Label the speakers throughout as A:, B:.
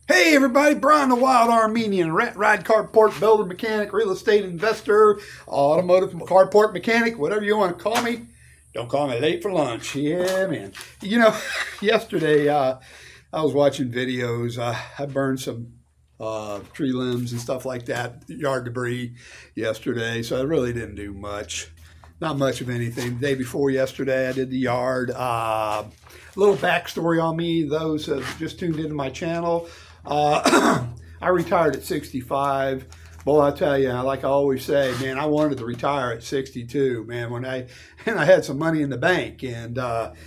A: Hey everybody, Brian the Wild Armenian, rent, ride, carport, builder, mechanic, real estate investor, automotive carport mechanic, whatever you want to call me. Don't call me late for lunch. Yeah, man. You know, yesterday I was watching videos. I burned some tree limbs and stuff like that, yard debris yesterday, so I really didn't do much. Not much of anything. The day before yesterday, I did the yard. Little backstory on me, those that just tuned into my channel. I retired at 65. Boy, I tell you, like I always say, man, I wanted to retire at 62, man, when I had some money in the bank and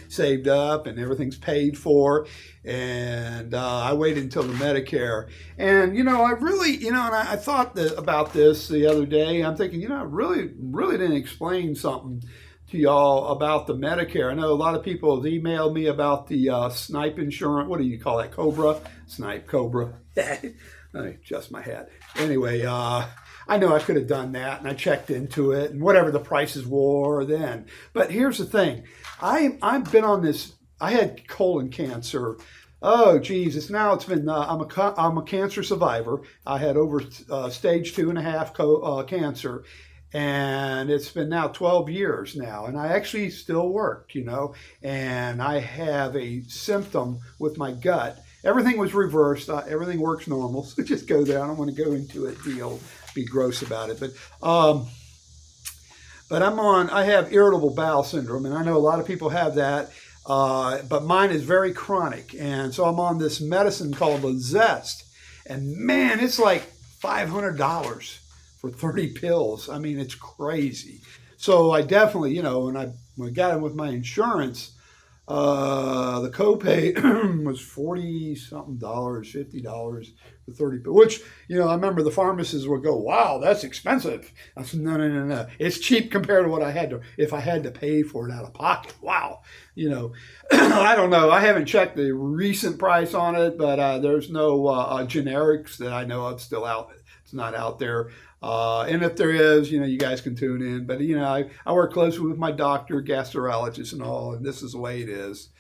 A: saved up and everything's paid for. And I waited until the Medicare. And, I really, and I thought about this the other day. I'm thinking, I really didn't explain something to y'all about the Medicare. I know a lot of people have emailed me about the snipe insurance. What do you call that? Cobra? Snipe, Cobra. I adjust my hat. Anyway, I know I could have done that, and I checked into it, and whatever the prices were then. But here's the thing. I've been on this. I had colon cancer. Oh, geez, it's been, I'm a cancer survivor. I had over stage 2.5 cancer. And it's been now 12 years now, and I actually still work, and I have a symptom with my gut. Everything was reversed. Everything works normal. So just go there. I don't want to go into it. Be gross about it. But I have irritable bowel syndrome, and I know a lot of people have that. But mine is very chronic. And so I'm on this medicine called the Zest. And man, it's like $500 for 30 pills. I mean, it's crazy. So I definitely, when I got in with my insurance, the copay was 40 something dollars, $50 for 30 pills, which, I remember the pharmacists would go, wow, that's expensive. I said, no. It's cheap compared to what if I had to pay for it out of pocket. Wow. I don't know. I haven't checked the recent price on it, but there's no generics that I know of still out. It's not out there. And if there is, you guys can tune in. But, I work closely with my doctor, gastroenterologist and all, and this is the way it is.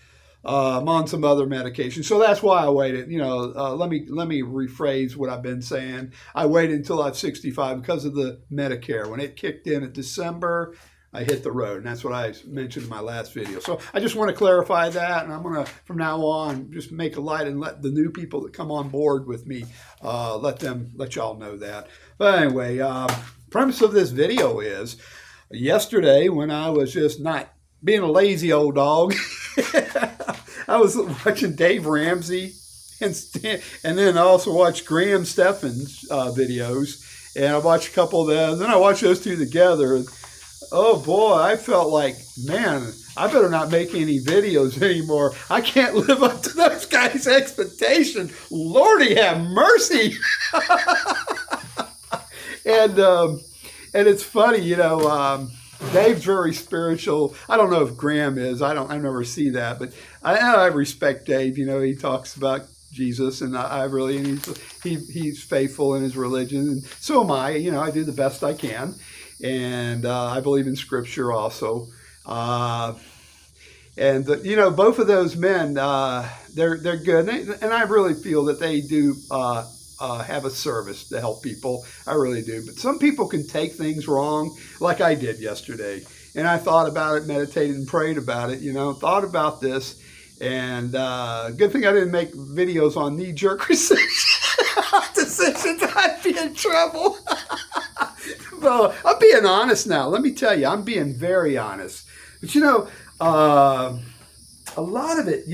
A: I'm on some other medication. So that's why I waited. Let me rephrase what I've been saying. I waited until I was 65 because of the Medicare. When it kicked in December, I hit the road, and that's what I mentioned in my last video. So I just want to clarify that, and I'm going to, from now on, just make a light and let the new people that come on board with me, let y'all know that. But anyway, premise of this video is, yesterday when I was just not being a lazy old dog, I was watching Dave Ramsey and then I also watched Stephan's videos, and I watched a couple of them, and then I watched those two together. And, oh boy, I felt like, man, I better not make any videos anymore. I can't live up to those guys' expectation. Lordy have mercy. And it's funny, Dave's very spiritual. I don't know if Graham is. I never see that, but I respect Dave. He talks about Jesus, and he's faithful in his religion, and so am I. I do the best I can. And I believe in Scripture also. Both of those men, they're good, and I really feel that they do have a service to help people. I really do. But some people can take things wrong, like I did yesterday. And I thought about it, meditated, and prayed about it. Thought about this, and good thing I didn't make videos on knee-jerk decisions. I'd be in trouble. Well, I'm being honest now. Let me tell you, I'm being very honest. But a lot of it,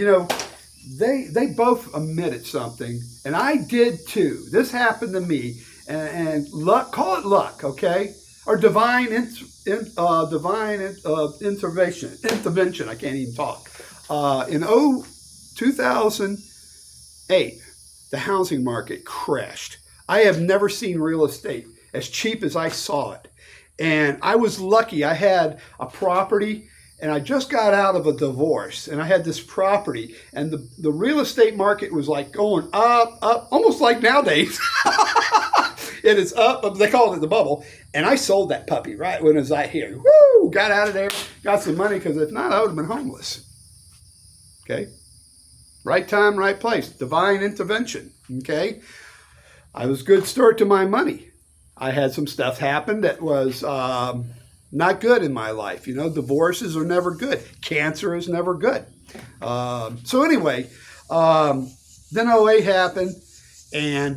A: they both admitted something, and I did too. This happened to me, and luck, call it luck, okay, or divine intervention. I can't even talk. In 2008, the housing market crashed. I have never seen real estate as cheap as I saw it. And I was lucky. I had a property, and I just got out of a divorce, and I had this property, and the real estate market was like going up, almost like nowadays. It is up. They call it the bubble. And I sold that puppy right when it was out here. Woo! Got out of there, got some money, because if not, I would have been homeless. Okay? Right time, right place. Divine intervention. Okay. I was a good steward to my money. I had some stuff happen that was not good in my life. You know, divorces are never good. Cancer is never good. So anyway, then '08 happened, and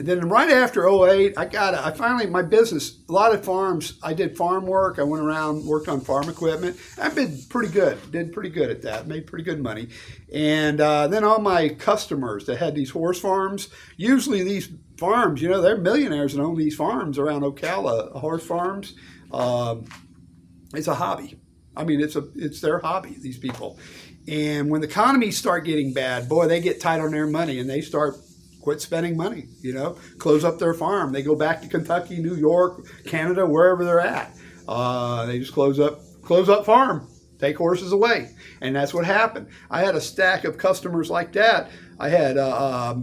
A: then right after '08, I finally, my business, a lot of farms, I did farm work. I went around, worked on farm equipment. I've been pretty good, did pretty good at that, made pretty good money. And then all my customers that had these horse farms, usually these farms, you know, they're millionaires that own these farms around Ocala, horse farms. It's a hobby. I mean, it's their hobby, these people. And when the economies start getting bad, boy, they get tight on their money and they start quit spending money, you know, close up their farm. They go back to Kentucky, New York, Canada, wherever they're at. They just close up farm, take horses away. And that's what happened. I had a stack of customers like that. I had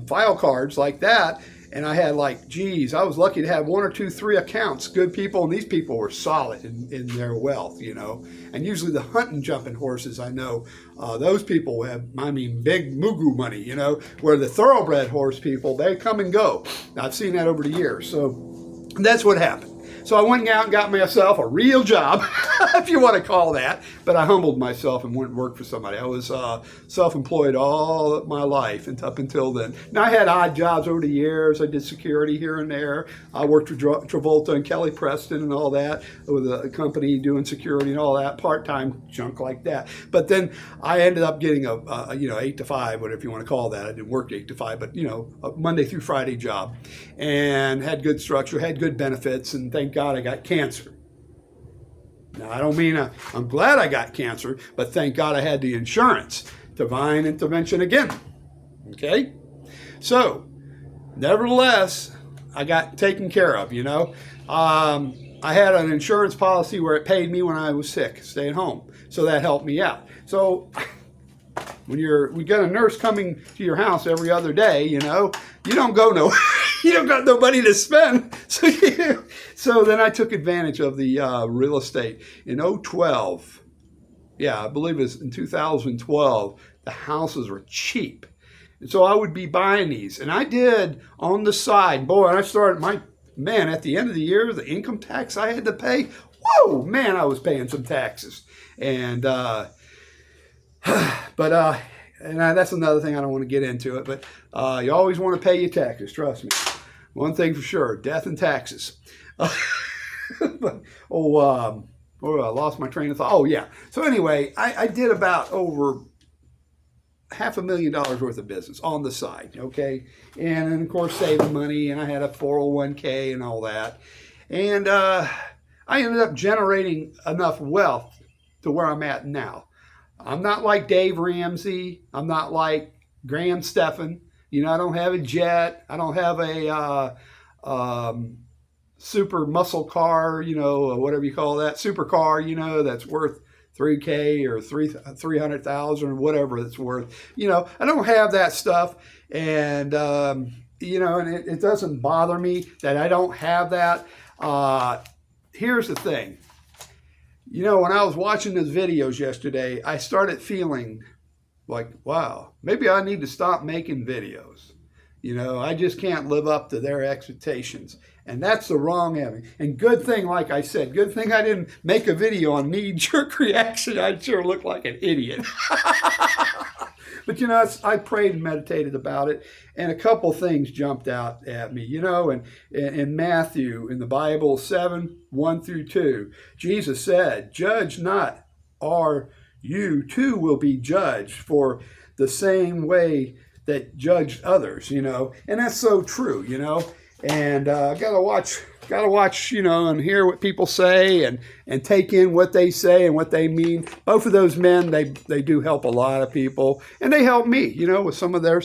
A: file cards like that. And I had like, geez, I was lucky to have 1 or 2, 3 accounts, good people, and these people were solid in their wealth, you know. And usually the hunting, jumping horses, I know, those people have, I mean, big mugu money, you know, where the thoroughbred horse people, they come and go. I've seen that over the years. So that's what happened. So I went out and got myself a real job, if you want to call that. But I humbled myself and went and worked for somebody. I was self-employed all my life up until then. Now, I had odd jobs over the years. I did security here and there. I worked with Travolta and Kelly Preston and all that, with a company doing security and all that, part-time junk like that. But then I ended up getting a 8 to 5, whatever you want to call that. I didn't work 8 to 5, but, you know, a Monday through Friday job. And had good structure, had good benefits, and thank God I got cancer. Now, I don't mean I'm glad I got cancer, but thank God I had the insurance. Divine intervention again. Okay? So, nevertheless, I got taken care of, you know. I had an insurance policy where it paid me when I was sick, staying home. So that helped me out. So, when we got a nurse coming to your house every other day, you know, you don't go nowhere. You don't got no money to spend. So then I took advantage of the real estate. In 2012, yeah, I believe it's in 2012, the houses were cheap. And so I would be buying these. And I did on the side. Boy, I started at the end of the year, the income tax I had to pay, whoa, man, I was paying some taxes. And, and that's another thing, I don't want to get into it, but you always want to pay your taxes, trust me. One thing for sure, death and taxes. I lost my train of thought. Oh, yeah. So anyway, I did about over $500,000 worth of business on the side, okay? And then, of course, saving money, and I had a 401k and all that. And I ended up generating enough wealth to where I'm at now. I'm not like Dave Ramsey. I'm not like Stephan. You know, I don't have a jet. I don't have a super muscle car, you know, whatever you call that, supercar, you know, that's worth $3K or $300,000 or whatever it's worth. You know, I don't have that stuff. And, you know, and it doesn't bother me that I don't have that. Here's the thing. You know, when I was watching those videos yesterday, I started feeling like, wow, maybe I need to stop making videos. You know, I just can't live up to their expectations. And that's the wrong avenue. And good thing, like I said, good thing I didn't make a video on knee-jerk reaction. I'd sure look like an idiot. But, you know, I prayed and meditated about it, and a couple things jumped out at me. You know, and in Matthew, in the Bible, 7:1-2, Jesus said, "Judge not, or you too will be judged for the same way that judged others," you know. And that's so true, you know. And gotta watch, you know, and hear what people say and take in what they say and what they mean. Both of those men, they do help a lot of people, and they help me, you know, with some of their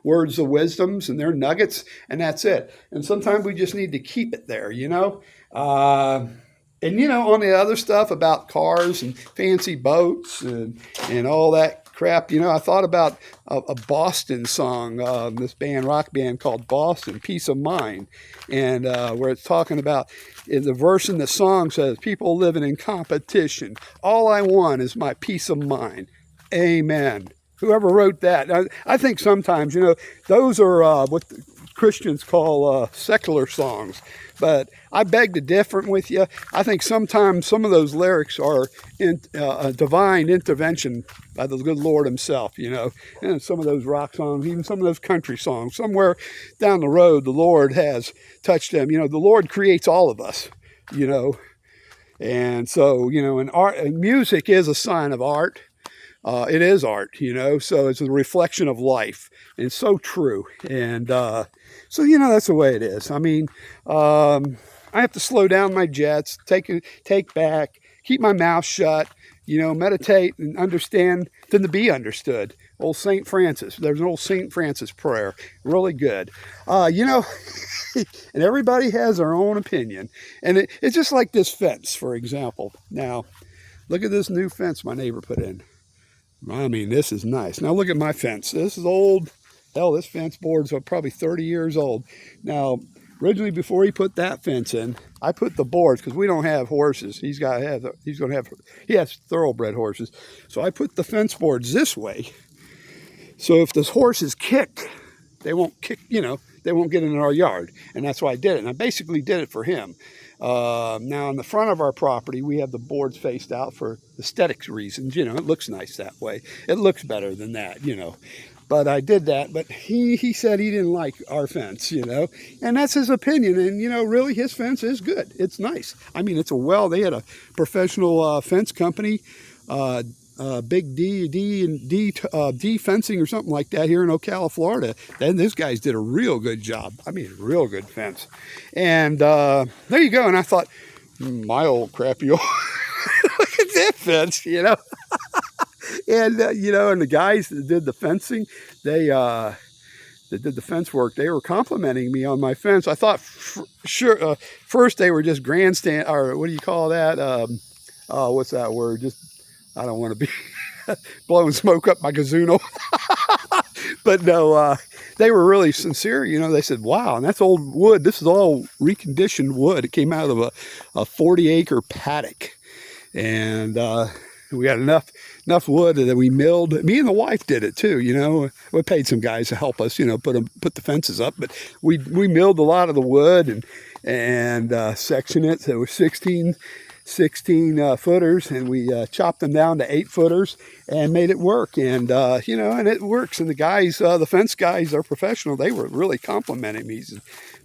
A: words of wisdoms and their nuggets, and that's it. And sometimes we just need to keep it there, you know. And, you know, on the other stuff about cars and fancy boats and all that crap, you know, I thought about a Boston song, this rock band called Boston, Peace of Mind, and where it's talking about, the verse in the song says, people living in competition. All I want is my peace of mind. Amen. Whoever wrote that. I think sometimes, those are what Christians call secular songs. But I beg to differ with you. I think sometimes some of those lyrics are a divine intervention by the good Lord himself, And some of those rock songs, even some of those country songs, somewhere down the road, the Lord has touched them. The Lord creates all of us, And so, and art and music is a sign of art. It is art, so it's a reflection of life. And it's so true. And so, that's the way it is. I mean, I have to slow down my jets, take back, keep my mouth shut, meditate and understand than to be understood. Old St. Francis. There's an old St. Francis prayer. Really good. And everybody has their own opinion. And it's just like this fence, for example. Now, look at this new fence my neighbor put in. I mean, this is nice. Now look at my fence. This is old. Hell, this fence board's probably 30 years old. Now, originally before he put that fence in, I put the boards because we don't have horses. He has thoroughbred horses. So I put the fence boards this way. So if this horse is kicked, they won't kick, they won't get in our yard. And that's why I did it. And I basically did it for him. Now, in the front of our property, we have the boards faced out for aesthetics reasons. It looks nice that way. It looks better than that, But I did that. But he said he didn't like our fence, And that's his opinion. And, really, his fence is good. It's nice. I mean, they had a professional fence company, Big D fencing or something like that here in Ocala, Florida. And these guys did a real good job. I mean, real good fence. And there you go. And I thought, my old crappy old, look at that fence, And, and the guys that did the fencing, that did the fence work, they were complimenting me on my fence. I thought, first they were just grandstand, or what do you call that? What's that word? I don't want to be blowing smoke up my gazoono. But no, they were really sincere. They said, wow, and that's old wood. This is all reconditioned wood. It came out of a 40-acre paddock. And we got enough wood that we milled. Me and the wife did it too, We paid some guys to help us, put the fences up. But we milled a lot of the wood and section it. So it was 16 footers, and we chopped them down to 8 footers and made it work. And and it works. And the guys, the fence guys, are professional. They were really complimenting me. He said,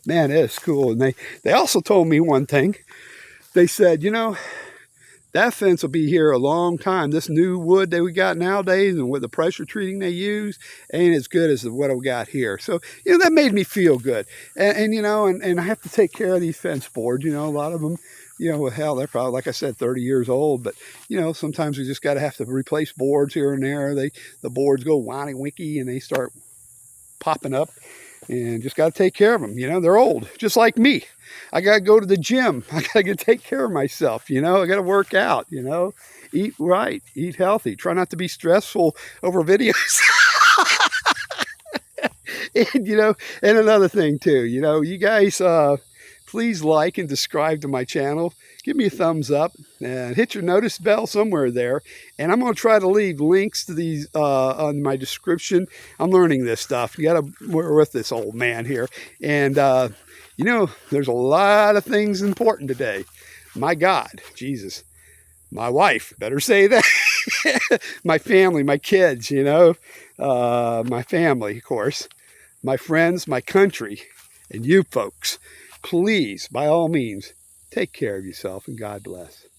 A: man, it's cool. And they also told me one thing. They said, that fence will be here a long time. This new wood that we got nowadays and with the pressure treating they use ain't as good as what we got here. So, that made me feel good. And I have to take care of these fence boards. A lot of them, hell, they're probably, like I said, 30 years old. But, sometimes we just got to have to replace boards here and there. The boards go whiny winky and they start popping up. And just got to take care of them. They're old, just like me. I got to go to the gym. I got to take care of myself. I got to work out, eat right, eat healthy. Try not to be stressful over videos. And, and another thing too, you guys, please like and subscribe to my channel. Give me a thumbs up and hit your notice bell somewhere there. And I'm going to try to leave links to these on my description. I'm learning this stuff. We're with this old man here. And, there's a lot of things important today. My God, Jesus, my wife, better say that. My family, my kids, my family, of course, my friends, my country, and you folks. Please, by all means, take care of yourself and God bless.